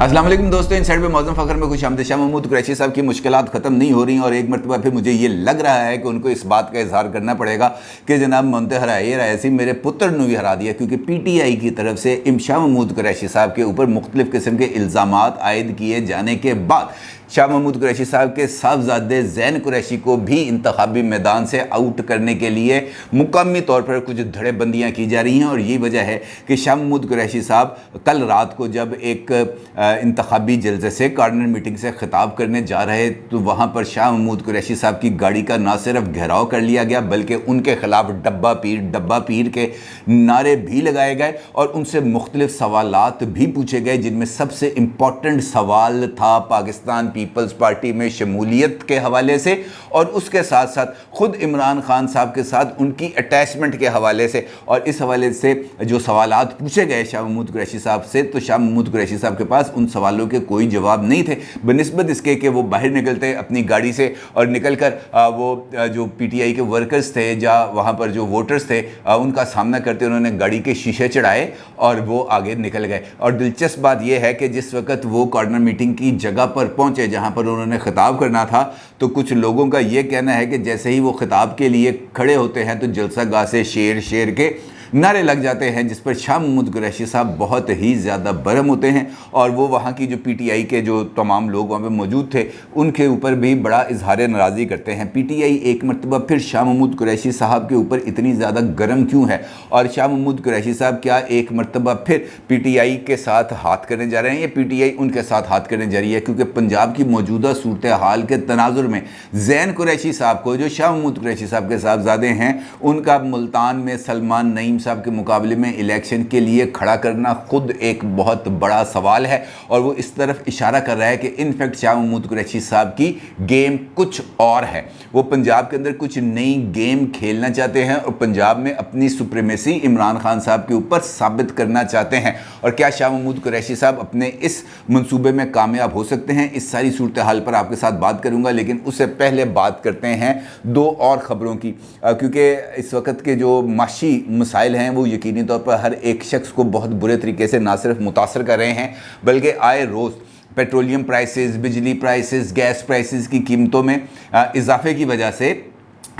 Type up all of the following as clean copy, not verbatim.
अस्सलाम वालेकुम दोस्तों, इन साइड पे मौज़ूम फ़खर में खुश आमदीद। शाह महमूद कुरैशी साहब की मुश्किलात ख़त्म नहीं हो रही और एक मरतबा फिर मुझे ये लग रहा है कि उनको इस बात का इजहार करना पड़ेगा कि जनाब मुंतहर ऐसी मेरे पुत्र ने भी हरा दिया, क्योंकि PTI की तरफ से शाह महमूद कुरैशी साहब के ऊपर मुख्तलिफ़ किस्म के इल्ज़ामात आयद किए जाने के बाद शाह महमूद कुरैशी साहब के साहबजादे ज़ैन कुरैशी को भी इंतखाबी मैदान से आउट करने के लिए मुकम्मल तौर पर कुछ धड़ेबंदियाँ की जा रही हैं। और यही वजह है कि शाह महमूद कुरैशी साहब कल रात को जब एक इंतखाबी जलसे से कॉर्नर मीटिंग से ख़िताब करने जा रहे तो वहाँ पर शाह महमूद कुरैशी साहब की गाड़ी का ना सिर्फ घेराव कर लिया गया बल्कि उनके ख़िलाफ़ डब्बा पीर के नारे भी लगाए गए और उनसे मुख्तलिफ सवालात भी पूछे गए, जिनमें सबसे इम्पॉर्टेंट सवाल था पाकिस्तान पीपल्स पार्टी में शमूलियत के हवाले से और उसके साथ साथ ख़ुद इमरान खान साहब के साथ उनकी अटैचमेंट के हवाले से। और इस हवाले से जो सवालात पूछे गए शाह महमूद कुरैशी साहब से, तो शाह महमूद कुरैशी साहब के पास उन सवालों के कोई जवाब नहीं थे, बनिस्बत इसके कि वो बाहर निकलते अपनी गाड़ी से और निकल कर वो जो PTI के वर्कर्स थे या वहाँ पर जो वोटर्स थे उनका सामना करते उन्होंने गाड़ी के शीशे चढ़ाए और वो आगे निकल गए। और दिलचस्प बात यह है कि जिस वक्त वो कॉर्नर मीटिंग की जगह पर पहुँचे जहाँ पर उन्होंने ख़िताब करना था, तो कुछ लोगों का ये कहना है कि जैसे ही वो ख़िताब के लिए खड़े होते हैं तो जलसा गाह से शेर के नारे लग जाते हैं, जिस पर शाह महमूद कुरैशी साहब बहुत ही ज़्यादा बरहम होते हैं। और वो वहाँ की जो PTI के जो तमाम लोग वहाँ पे मौजूद थे उनके ऊपर भी बड़ा इजहार नाराज़गी करते हैं। PTI एक मरतबा फिर शाह महमूद कुरैशी साहब के ऊपर इतनी ज़्यादा गर्म क्यों है और शाह महमूद कुरैशी साहब क्या एक मरतबा फिर PTI के साथ हाथ करने जा रहे हैं या PTI उनके साथ हाथ करने जा रही है? क्योंकि पंजाब की मौजूदा सूरत हाल के तनाजुर में ज़ैन कुरैशी साहब को, जो शाह महमूद कुरैशी साहब के साहबजादे हैं, उनका मुल्तान में सलमान नईम साहब के मुकाबले में इलेक्शन के लिए खड़ा करना खुद एक बहुत बड़ा सवाल है। और वो इस तरफ इशारा कर रहा है कि इनफैक्ट शाह महमूद कुरैशी साहब की गेम कुछ और है, वो पंजाब के अंदर कुछ नई गेम खेलना चाहते हैं और पंजाब में अपनी सुप्रीमेसी इमरान खान साहब के ऊपर साबित करना चाहते हैं। और क्या शाह महमूद कुरैशी साहब अपने इस मंसूबे में कामयाब हो सकते हैं? इस सारी सूरत हाल पर आपके साथ बात करूंगा, लेकिन उससे पहले बात करते हैं दो और ख़बरों की, क्योंकि इस वक्त के जो माशी मसाइल हैं वो यकीनी तौर पर हर एक शख्स को बहुत बुरे तरीके से ना सिर्फ मुतासर कर रहे हैं बल्कि आए रोज़ पेट्रोलियम प्राइसेस, बिजली प्राइसेस, गैस प्राइसेस की कीमतों में इजाफे की वजह से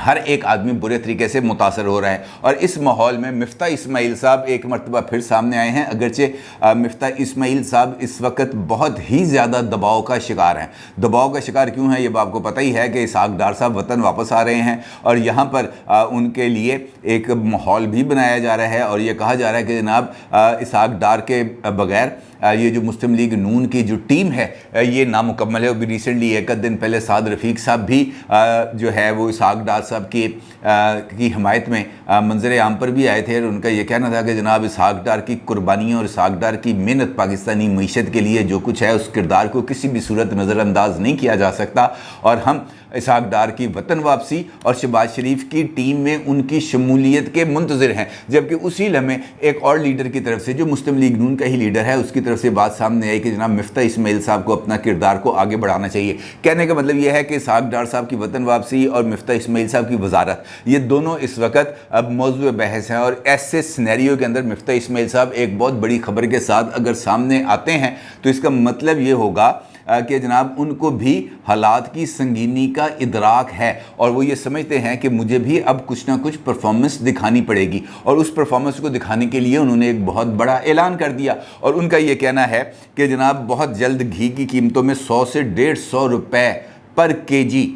हर एक आदमी बुरे तरीके से मुतासर हो रहा है। और इस माहौल में मिफ्ता इस्माइल साहब एक मरतबा फिर सामने आए हैं, अगरचे मिफ्ता इस्माइल साहब इस वक्त बहुत ही ज़्यादा दबाव का शिकार हैं। दबाव का शिकार क्यों है ये आपको पता ही है कि इसहाक डार साहब वतन वापस आ रहे हैं और यहाँ पर उनके लिए एक माहौल भी बनाया जा रहा है और ये कहा जा रहा है कि जनाब इसहाक डार के बग़ैर ये जो मुस्लिम लीग नून की जो टीम है ये नामुकम्मल है। अभी रिसेंटली एक दिन पहले साद रफ़ीक साहब भी जो है वो इसहाक डार साहब की हमायत में मंजर आम पर भी आए थे और उनका ये कहना था कि जनाब इसहाक डार की कुर्बानियों और इसहाक डार की मेहनत पाकिस्तानी मीशत के लिए जो कुछ है उस किरदार को किसी भी सूरत नज़रअंदाज नहीं किया जा सकता और हम इसहाक डार की वतन वापसी और शहबाज शरीफ की टीम में उनकी शमूलियत के मुंतज़िर हैं। जबकि उसी लम्हे एक और लीडर की तरफ से जो मुस्लिम लीग नून का ही लीडर है उसकी तरफ से बात सामने आई कि जनाब मिफ्ता इस्माइल साहब को अपना किरदार को आगे बढ़ाना चाहिए। कहने का मतलब यह है कि इसहाक डार साहब की वतन वापसी और मिफ्ता इस्माइल साहब की वजारत ये दोनों इस वक्त अब मौजूद बहस हैं। और ऐसे सिनेरियो के अंदर मिफ्ता इस्माइल साहब एक बहुत बड़ी खबर के साथ अगर सामने आते हैं तो इसका मतलब ये होगा कि जनाब उनको भी हालात की संगीनी का इदराक है और वो ये समझते हैं कि मुझे भी अब कुछ ना कुछ परफॉर्मेंस दिखानी पड़ेगी। और उस परफॉर्मेंस को दिखाने के लिए उन्होंने एक बहुत बड़ा ऐलान कर दिया और उनका ये कहना है कि जनाब बहुत जल्द घी की कीमतों में 100 से 150 रुपये पर केजी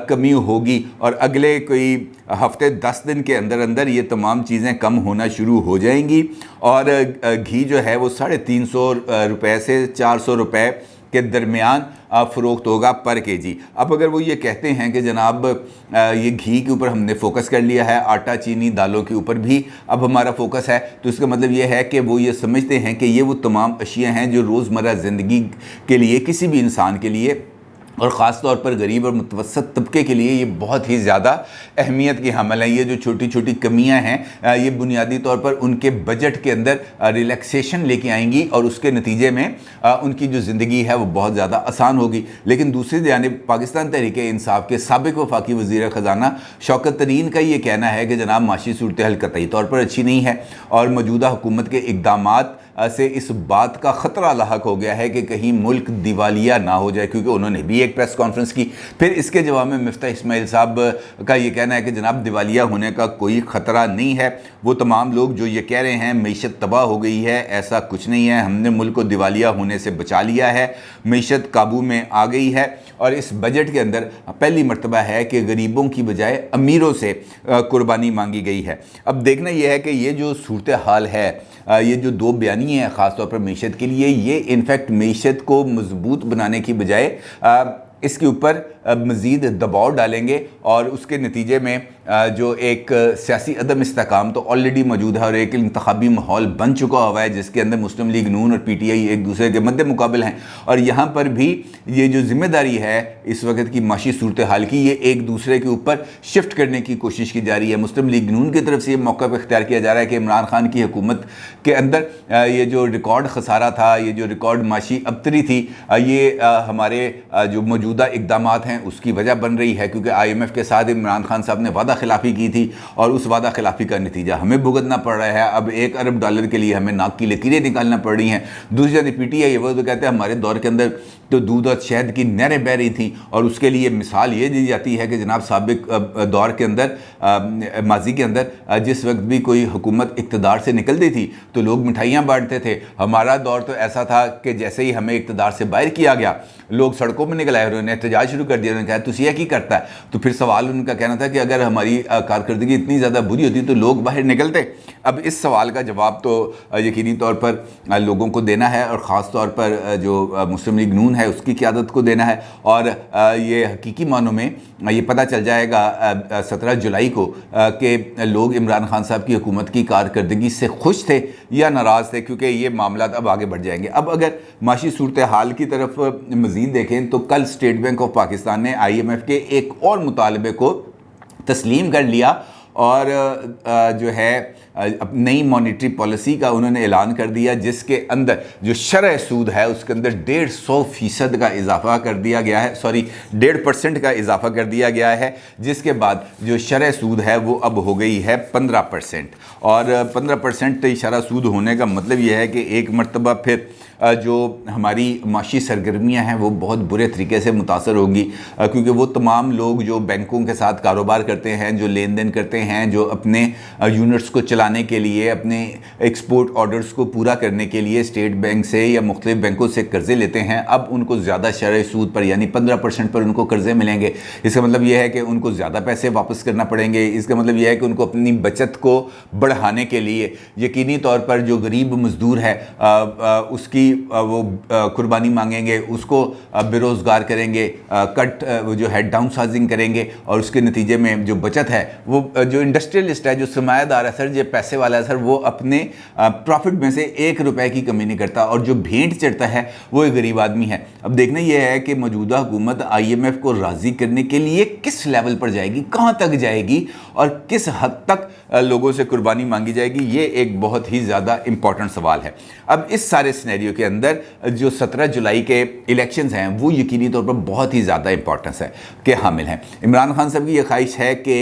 कमी होगी और अगले कोई हफ्ते 10 दिन के अंदर अंदर ये तमाम चीज़ें कम होना शुरू हो जाएंगी और घी जो है वो 350 रुपये से 400 रुपये के दरमियान फ़रोख्त होगा पर केजी। अब अगर वो ये कहते हैं कि जनाब ये घी के ऊपर हमने फ़ोकस कर लिया है, आटा चीनी दालों के ऊपर भी अब हमारा फ़ोकस है, तो इसका मतलब ये है कि वो ये समझते हैं कि ये वो तमाम अशिया हैं जो रोज़मर्रा ज़िंदगी के लिए किसी भी इंसान के लिए اور ख़ास طور پر गरीब اور मुतवसत तबके के लिए ये बहुत ही ज़्यादा अहमियत की हामिल है। ये जो छोटी छोटी कमियां हैं ये बुनियादी तौर पर उनके बजट के अंदर रिलैक्सेशन लेके आएंगी और उसके नतीजे में उनकी जो ज़िंदगी है वो बहुत ज़्यादा आसान होगी। लेकिन दूसरी जानिब पाकिस्तान तहरीक-ए-इंसाफ के साबिक़ वफाकी वज़ीर ख़ज़ाना शौकत तरीन का ये कहना है कि जनाब माशी सूरत हाल कतई तौर पर अच्छी नहीं है और मौजूदा हुकूमत के इक़दामात से इस बात का ख़तरा लाहक हो गया है कि कहीं मुल्क दिवालिया ना हो जाए, क्योंकि उन्होंने भी एक प्रेस कॉन्फ्रेंस की। फिर इसके जवाब में मिफ्ता इस्माइल साहब का ये कहना है कि जनाब दिवालिया होने का कोई ख़तरा नहीं है। वो तमाम लोग जो ये कह रहे हैं मीशत तबाह हो गई है, ऐसा कुछ नहीं है। हमने मुल्क को दिवालिया होने से बचा लिया है, मीशत काबू में आ गई है और इस बजट के अंदर पहली मरतबा है कि गरीबों की बजाय अमीरों से कुर्बानी मांगी गई है। अब देखना यह है कि ये जो सूरत हाल है, ये जो दो बयानी है ख़ास तौर पर मीशत के लिए, ये इनफैक्ट मीशत को मजबूत बनाने की बजाय इसके ऊपर मज़ीद दबाव डालेंगे और उसके नतीजे में जो एक सियासी अदम इस्तेकाम तो ऑलरेडी मौजूद है और एक इंतखाबी माहौल बन चुका हुआ है जिसके अंदर मुस्लिम लीग नून और PTI एक दूसरे के मद्दे मुकाबिल हैं। और यहाँ पर भी ये जो ज़िम्मेदारी है इस वक्त की माशी सूरत हाल की, ये एक दूसरे के ऊपर शिफ्ट करने की कोशिश की जा रही है। मुस्लिम लीग नून की तरफ से ये मौका इख्तियार किया जा रहा है कि इमरान खान की हुकूमत के अंदर ये जो रिकॉर्ड खसारा था, ये जो रिकॉर्ड माशी अबतरी थी, ये हमारे जो मौजूदा इक़दामात हैं उसकी वजह बन रही है, क्योंकि IMF के साथ इमरान खान साहब ने वादा खिलाफ़ी की थी और उस वादा खिलाफ़ी का नतीजा हमें भुगतना पड़ रहा है। अब $1 अरब के लिए हमें नाक की लकीरें निकालना पड़ रही हैं। दूसरी जानी PTI वो तो कहते हैं हमारे दौर के अंदर तो दूध और शहद की नहरें बह रही थी और उसके लिए मिसाल ये दी जाती है कि जनाब साबिक दौर के अंदर माजी के अंदर जिस वक्त भी कोई हुकूमत इक़्तिदार से निकलती थी तो लोग मिठाइयाँ बांटते थे। हमारा दौर तो ऐसा था कि जैसे ही हमें इक़्तिदार से बाहर किया गया लोग सड़कों में निकल आए, उन्होंने एहतजाज शुरू कर दिया। उन्होंने कहा तुसी क्या करता है? तो फिर सवाल उनका कहना था कि अगर हमारी कारकर्दगी इतनी ज़्यादा बुरी होती तो लोग बाहर निकलते। अब इस सवाल का जवाब तो यकीनी तौर पर लोगों को देना है और ख़ास तौर पर जो मुस्लिम लीग नून है उसकी क़यादत को देना है। और ये हकीकी मानों में ये पता चल जाएगा 17 जुलाई को कि लोग इमरान खान साहब की हुकूमत की कारकर्दगी से खुश थे या नाराज़ थे, क्योंकि ये मामला अब आगे बढ़ जाएंगे। अब अगर माशी सूरत हाल की तरफ मज़ीद देखें तो कल स्टेट बैंक ऑफ पाकिस्तान ने IMF के एक और मुतालबे को तस्लीम कर लिया और जो है नई मॉनेटरी पॉलिसी का उन्होंने ऐलान कर दिया, जिसके अंदर जो शरह सूद है उसके अंदर 150% का इजाफा कर दिया गया है, 1.5% का इजाफा कर दिया गया है, जिसके बाद जो शरह सूद है वो अब हो गई है 15%। और 15% शरह सूद होने का मतलब ये है कि एक मरतबा फिर जो हमारी माशी सरगर्मियाँ हैं वो बहुत बुरे तरीके से मुतासर होंगी, क्योंकि वो तमाम लोग जो बैंकों के साथ कारोबार करते हैं, जो लेन देन करते हैं, जो अपने यूनिट्स को चलाने के लिए, अपने एक्सपोर्ट ऑर्डर्स को पूरा करने के लिए स्टेट बैंक से या मुख्तलिफ बैंकों से कर्ज़े लेते हैं, अब उनको ज़्यादा शरह सूद पर यानी 15% पर उनको कर्ज़े मिलेंगे। इसका मतलब यह है कि उनको ज़्यादा पैसे वापस करना पड़ेंगे। इसका मतलब यह है कि उनको अपनी बचत को बढ़ाने के लिए यकीनी तौर पर जो गरीब मज़दूर है उसकी वो कुर्बानी मांगेंगे, उसको बेरोज़गार करेंगे, कट जो है डाउन साइजिंग करेंगे और उसके नतीजे में जो बचत है वो जो इंडस्ट्रियलिस्ट है, जो सरमायादार है सर, जो पैसे वाला है सर, वो अपने प्रॉफिट में से ₹1 की कमी नहीं करता और जो भेंट चढ़ता है वो एक गरीब आदमी है। अब देखना यह है कि मौजूदा हुकूमत IMF को राज़ी करने के लिए किस लेवल पर जाएगी, कहाँ तक जाएगी और किस हद तक लोगों से कुर्बानी मांगी जाएगी, ये एक बहुत ही ज़्यादा इम्पॉर्टेंट सवाल है। अब इस सारे सिनेरियो के अंदर जो 17 जुलाई के इलेक्शंस हैं वो यकीनी तौर पर बहुत ही ज़्यादा इंपॉर्टेंस है के हामिल हैं। इमरान खान साहब की ये ख्वाहिश है कि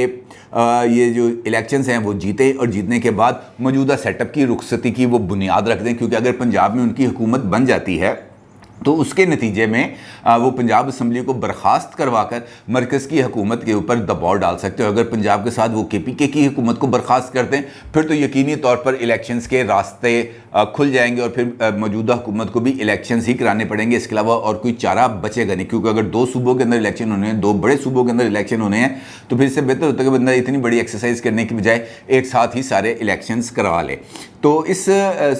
ये जो इलेक्शंस हैं वो जीते और जीतने के बाद मौजूदा सेटअप की रुखसती की वो बुनियाद रख दें, क्योंकि अगर पंजाब में उनकी हुकूमत बन जाती है तो उसके नतीजे में वो पंजाब असम्बली को बर्खास्त करवाकर मरकज़ की हुकूमत के ऊपर दबाव डाल सकते हो। अगर पंजाब के साथ वो KPK की हुकूमत को बर्खास्त करते हैं फिर तो यकीनी तौर पर इलेक्शंस के रास्ते खुल जाएंगे और फिर मौजूदा हुकूमत को भी इलेक्शंस ही कराने पड़ेंगे। इसके अलावा और कोई चारा बचेगा नहीं, क्योंकि अगर 2 सूबों के अंदर इलेक्शन होने हैं, 2 बड़े सूबों के अंदर इलेक्शन होने हैं, तो फिर इससे बेहतर होता है कि बंदा इतनी बड़ी एक्सरसाइज करने की बजाय एक साथ ही सारे इलेक्शंस करवा ले। तो इस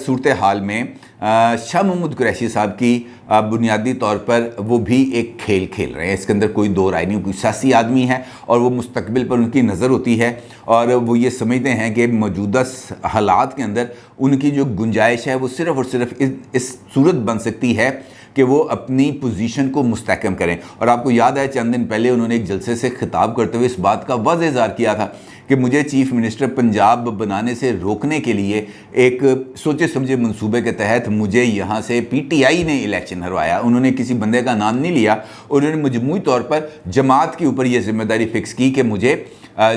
सूरत हाल में शाह महमूद कुरैशी साहब की बुनियादी तौर पर वो भी एक खेल खेल रहे हैं, इसके अंदर कोई दो राय नहीं। कोई सियासी आदमी है और वो मुस्तकबिल पर उनकी नज़र होती है और वो ये समझते हैं कि मौजूदा हालात के अंदर उनकी जो गुंजाइश है वो सिर्फ़ और सिर्फ इस सूरत बन सकती है کہ وہ اپنی پوزیشن کو مستحکم کریں. اور آپ کو یاد ہے چند دن پہلے انہوں نے ایک جلسے سے خطاب کرتے ہوئے اس بات کا واضح اظہار کیا تھا کہ مجھے چیف منسٹر پنجاب بنانے سے روکنے کے لیے ایک سوچے سمجھے منصوبے کے تحت مجھے یہاں سے پی ٹی آئی نے الیکشن ہروایا. انہوں نے کسی بندے کا نام نہیں لیا, انہوں نے مجموعی طور پر جماعت کے اوپر یہ ذمہ داری فکس کی کہ مجھے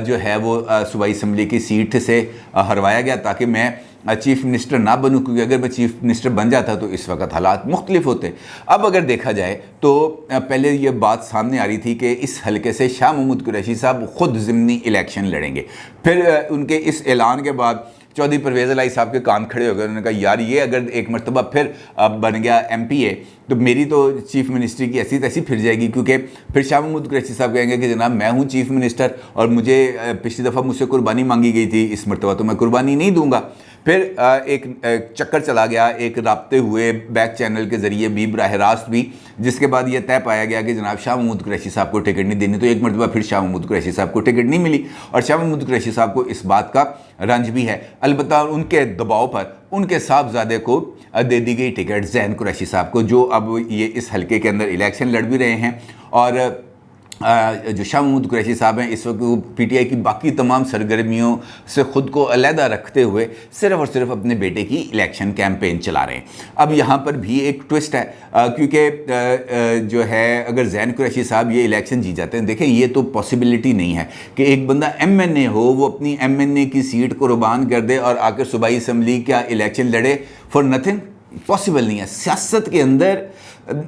جو ہے وہ صوبائی اسمبلی کی سیٹ سے ہروایا گیا تاکہ میں چیف منسٹر نہ بنوں, کیونکہ اگر میں چیف منسٹر بن جاتا تو اس وقت حالات مختلف ہوتے. اب اگر دیکھا جائے تو پہلے یہ بات سامنے آ رہی تھی کہ اس حلقے سے شاہ محمود قریشی صاحب خود ضمنی الیکشن لڑیں گے. پھر ان کے اس اعلان کے بعد چودھری پرویز الہی صاحب کے کان کھڑے ہو گئے. انہوں نے کہا یار یہ اگر ایک مرتبہ پھر بن گیا ایم پی اے تو میری تو چیف منسٹری کی ایسی تیسی پھر جائے گی, کیونکہ پھر شاہ محمود قریشی صاحب کہیں گے کہ جناب میں ہوں چیف منسٹر اور مجھے پچھلی دفعہ مجھ سے قربانی مانگی گئی تھی, اس مرتبہ تو میں قربانی نہیں دوں گا. پھر ایک چکر چلا گیا, ایک رابطے ہوئے بیک چینل کے ذریعے بھی, براہ راست بھی, جس کے بعد یہ طے پایا گیا کہ جناب شاہ محمود قریشی صاحب کو ٹکٹ نہیں دینی. تو ایک مرتبہ پھر شاہ محمود قریشی صاحب کو ٹکٹ نہیں ملی اور شاہ محمود قریشی صاحب کو اس بات کا رنج بھی ہے. البتہ ان کے دباؤ پر ان کے صاحبزادے کو دے دی گئی ٹکٹ, ذہین قریشی صاحب کو, جو اب یہ اس حلقے کے اندر الیکشن لڑ بھی رہے ہیں. اور جو شاہ محمود قریشی صاحب ہیں اس وقت وہ پی ٹی آئی کی باقی تمام سرگرمیوں سے خود کو علیحدہ رکھتے ہوئے صرف اور صرف اپنے بیٹے کی الیکشن کیمپین چلا رہے ہیں. اب یہاں پر بھی ایک ٹوسٹ ہے, کیونکہ جو ہے اگر ذہین قریشی صاحب یہ الیکشن جیت جاتے ہیں, دیکھیں یہ تو پاسبلٹی نہیں ہے کہ ایک بندہ ایم این اے ہو, وہ اپنی ایم این اے کی سیٹ کو قربان کر دے اور آ کر صوبائی اسمبلی کا الیکشن لڑے فار نتھنگ. پاسبل نہیں ہے. سیاست کے اندر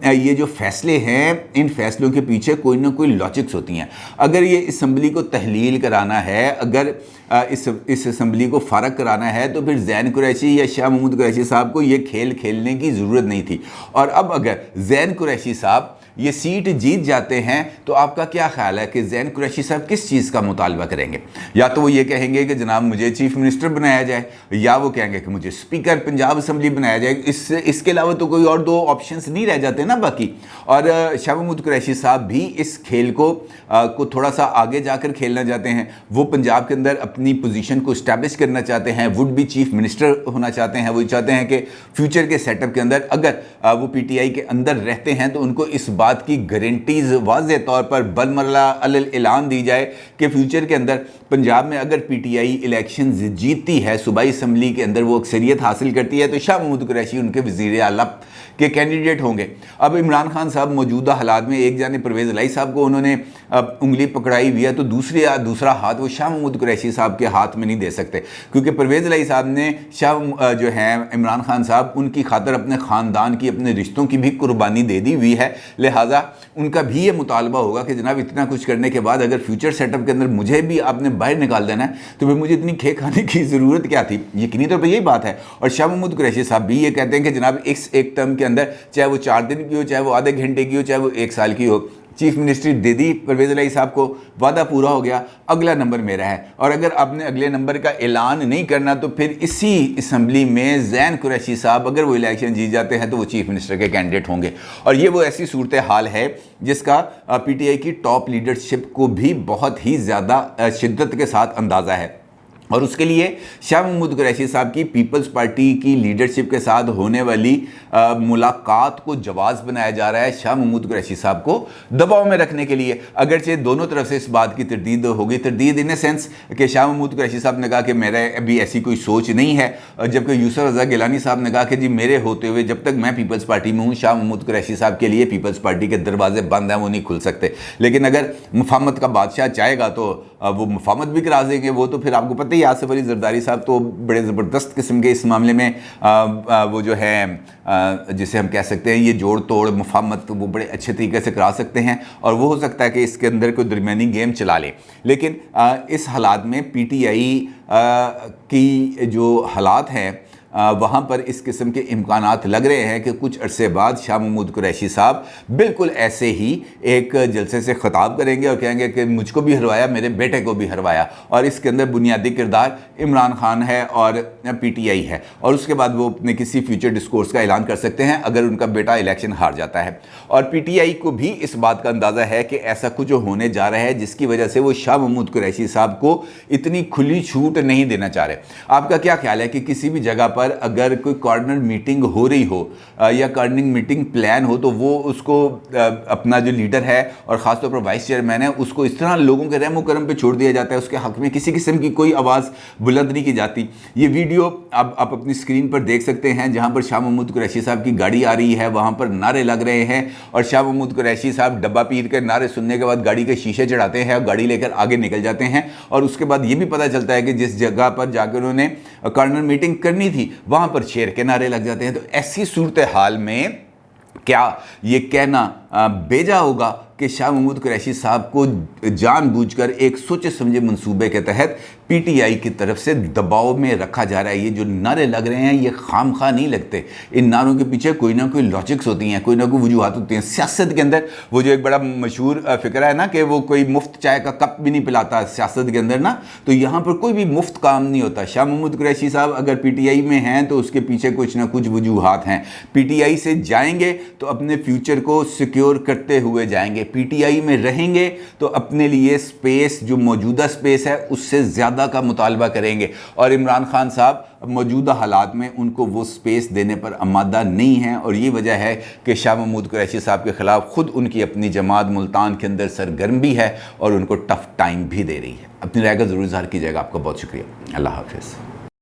یہ جو فیصلے ہیں ان فیصلوں کے پیچھے کوئی نہ کوئی لاجکس ہوتی ہیں. اگر یہ اسمبلی کو تحلیل کرانا ہے, اگر اس اسمبلی کو فارغ کرانا ہے تو پھر ذہین قریشی یا شاہ محمود قریشی صاحب کو یہ کھیل کھیلنے کی ضرورت نہیں تھی. اور اب اگر ذہین قریشی صاحب یہ سیٹ جیت جاتے ہیں تو آپ کا کیا خیال ہے کہ ذہین قریشی صاحب کس چیز کا مطالبہ کریں گے؟ یا تو وہ یہ کہیں گے کہ جناب مجھے چیف منسٹر بنایا جائے, یا وہ کہیں گے کہ مجھے اسپیکر پنجاب اسمبلی بنایا جائے. اس کے علاوہ تو کوئی اور دو آپشنس نہیں رہ جاتے نا باقی. اور شاہ محمود قریشی صاحب بھی اس کھیل کو تھوڑا سا آگے جا کر کھیلنا چاہتے ہیں. وہ پنجاب کے اندر اپنی پوزیشن کو اسٹیبلش کرنا چاہتے ہیں, وڈ بھی چیف منسٹر ہونا چاہتے ہیں. وہ چاہتے ہیں کہ فیوچر کے سیٹ اپ کے اندر اگر وہ پی ٹی آئی کے اندر رہتے ہیں تو ان کو اس بات کی گارنٹیز واضح طور پر بالمرلہ اعلان دی جائے کہ فیوچر کے اندر پنجاب میں اگر پی ٹی آئی الیکشنز جیتتی ہے, صوبائی اسمبلی کے اندر وہ اکثریت حاصل کرتی ہے, تو شاہ محمود قریشی ان کے وزیر اعلیٰ کے کینڈیڈیٹ ہوں گے. اب عمران خان صاحب موجودہ حالات میں ایک جانب پرویز الہی صاحب کو انہوں نے انگلی پکڑائی ہوئی ہے, تو دوسرا ہاتھ وہ شاہ محمود قریشی صاحب کے ہاتھ میں نہیں دے سکتے, کیونکہ پرویز الہی صاحب نے جو ہے عمران خان صاحب ان کی خاطر اپنے خاندان کی, اپنے رشتوں کی بھی قربانی دے دی ہوئی ہے. لہٰذا ان کا بھی یہ مطالبہ ہوگا کہ جناب اتنا کچھ کرنے کے بعد اگر فیوچر سیٹ اپ کے اندر مجھے بھی آپ نے باہر نکال دینا ہے تو پھر مجھے اتنی کھے کھانے کی ضرورت کیا تھی. یقینی طور پر یہی بات ہے. اور شاہ محمود قریشی صاحب بھی یہ کہتے ہیں کہ جناب ایک ٹرم کے اندر, چاہے وہ 4 دن کی ہو, چاہے وہ آدھے گھنٹے کی ہو, چاہے وہ 1 سال کی ہو, چیف منسٹری دے دی پرویز الہی صاحب کو, وعدہ پورا ہو گیا, اگلا نمبر میرا ہے. اور اگر آپ نے اگلے نمبر کا اعلان نہیں کرنا تو پھر اسی اسمبلی میں ذہین قریشی صاحب اگر وہ الیکشن جیت جاتے ہیں تو وہ چیف منسٹر کے کینڈیڈیٹ ہوں گے. اور یہ وہ ایسی صورتحال ہے جس کا پی ٹی آئی کی ٹاپ لیڈرشپ کو بھی بہت ہی زیادہ شدت کے ساتھ اندازہ ہے. اور اس کے لیے شاہ محمود قریشی صاحب کی پیپلز پارٹی کی لیڈرشپ کے ساتھ ہونے والی ملاقات کو جواز بنایا جا رہا ہے شاہ محمود قریشی صاحب کو دباؤ میں رکھنے کے لیے. اگرچہ دونوں طرف سے اس بات کی تردید ہوگی, تردید ان اے سینس کہ شاہ محمود قریشی صاحب نے کہا کہ میرے ابھی ایسی کوئی سوچ نہیں ہے, جبکہ یوسف رضا گیلانی صاحب نے کہا کہ جی میرے ہوتے ہوئے جب تک میں پیپلز پارٹی میں ہوں شاہ محمود قریشی صاحب کے لیے پیپلز پارٹی کے دروازے بند ہیں, وہ نہیں کھل سکتے. لیکن اگر مفاہمت کا بادشاہ چاہے گا تو وہ مفاہمت بھی کرا دیں گے. وہ تو پھر آپ کو پتہ ہی, آصف علی زرداری صاحب تو بڑے زبردست قسم کے اس معاملے میں وہ جو ہے جسے ہم کہہ سکتے ہیں یہ جوڑ توڑ مفاہمت وہ بڑے اچھے طریقے سے کرا سکتے ہیں, اور وہ ہو سکتا ہے کہ اس کے اندر کوئی درمیانی گیم چلا لیں. لیکن اس حالات میں پی ٹی آئی کی جو حالات ہیں وہاں پر اس قسم کے امکانات لگ رہے ہیں کہ کچھ عرصے بعد شاہ محمود قریشی صاحب بالکل ایسے ہی ایک جلسے سے خطاب کریں گے اور کہیں گے کہ مجھ کو بھی ہروایا, میرے بیٹے کو بھی ہروایا, اور اس کے اندر بنیادی کردار عمران خان ہے اور پی ٹی آئی ہے. اور اس کے بعد وہ اپنے کسی فیوچر ڈسکورس کا اعلان کر سکتے ہیں اگر ان کا بیٹا الیکشن ہار جاتا ہے. اور پی ٹی آئی کو بھی اس بات کا اندازہ ہے کہ ایسا کچھ ہونے جا رہا ہے جس کی وجہ سے وہ شاہ محمود قریشی صاحب کو اتنی کھلی چھوٹ نہیں دینا چاہ رہے. آپ کا کیا خیال ہے کہ کسی بھی جگہ پر पर अगर कोई कॉर्नर मीटिंग हो रही हो या कॉर्नर मीटिंग प्लान हो तो वो उसको अपना जो लीडर है और ख़ासतौर पर वाइस चेयरमैन है उसको इस तरह लोगों के रहमो करम पे छोड़ दिया जाता है, उसके हक़ में किसी किस्म की कोई आवाज़ बुलंद नहीं की जाती। ये वीडियो आप अपनी स्क्रीन पर देख सकते हैं जहाँ पर शाह महमूद कुरैशी साहब की गाड़ी आ रही है, वहाँ पर नारे लग रहे हैं और शाह महमूद कुरैशी साहब डब्बा पीर के नारे सुनने के बाद गाड़ी के शीशे चढ़ाते हैं और गाड़ी लेकर आगे निकल जाते हैं। और उसके बाद ये भी पता चलता है कि जिस जगह पर जाकर उन्होंने कॉर्नर मीटिंग करनी थी वहाँ पर शेर के नारे लग जाते हैं। तो ऐसी सूरत हाल में क्या ये कहना बेजा होगा कि शाह महमूद कुरैशी साहब को जानबूझकर एक सोचे समझे मंसूबे के तहत पीटीआई की तरफ से दबाव में रखा जा रहा है? ये जो नारे लग रहे हैं ये खामखा नहीं लगते, इन नारों के पीछे कोई ना कोई लॉजिक्स होती हैं, कोई ना कोई वजूहात होती हैं। सियासत के अंदर वो जो एक बड़ा मशहूर फिक्रा है ना कि वो कोई मुफ्त चाय का कप भी नहीं पिलाता सियासत के अंदर ना, तो यहाँ पर कोई भी मुफ्त काम नहीं होता। शाह महमूद कुरैशी साहब अगर पीटीआई में हैं तो उसके पीछे कुछ ना कुछ वजूहात हैं। पीटीआई से जाएंगे तो अपने फ्यूचर को सिक्योर करते हुए जाएंगे, पीटीआई में रहेंगे तो अपने लिए स्पेस जो मौजूदा स्पेस है उससे ज़्यादा का मुतालबा करेंगे। और इमरान खान साहब मौजूदा हालात में उनको वो स्पेस देने पर आमादा नहीं हैं और ये वजह है कि शाह महमूद कुरैशी साहब के ख़िलाफ़ ख़ुद उनकी अपनी जमात मुल्तान के अंदर सरगर्म भी है और उनको टफ़ टाइम भी दे रही है। अपनी राय का ज़रूर इज़हार कीजिएगा। आपका बहुत शुक्रिया। अल्लाह हाफ़िज़।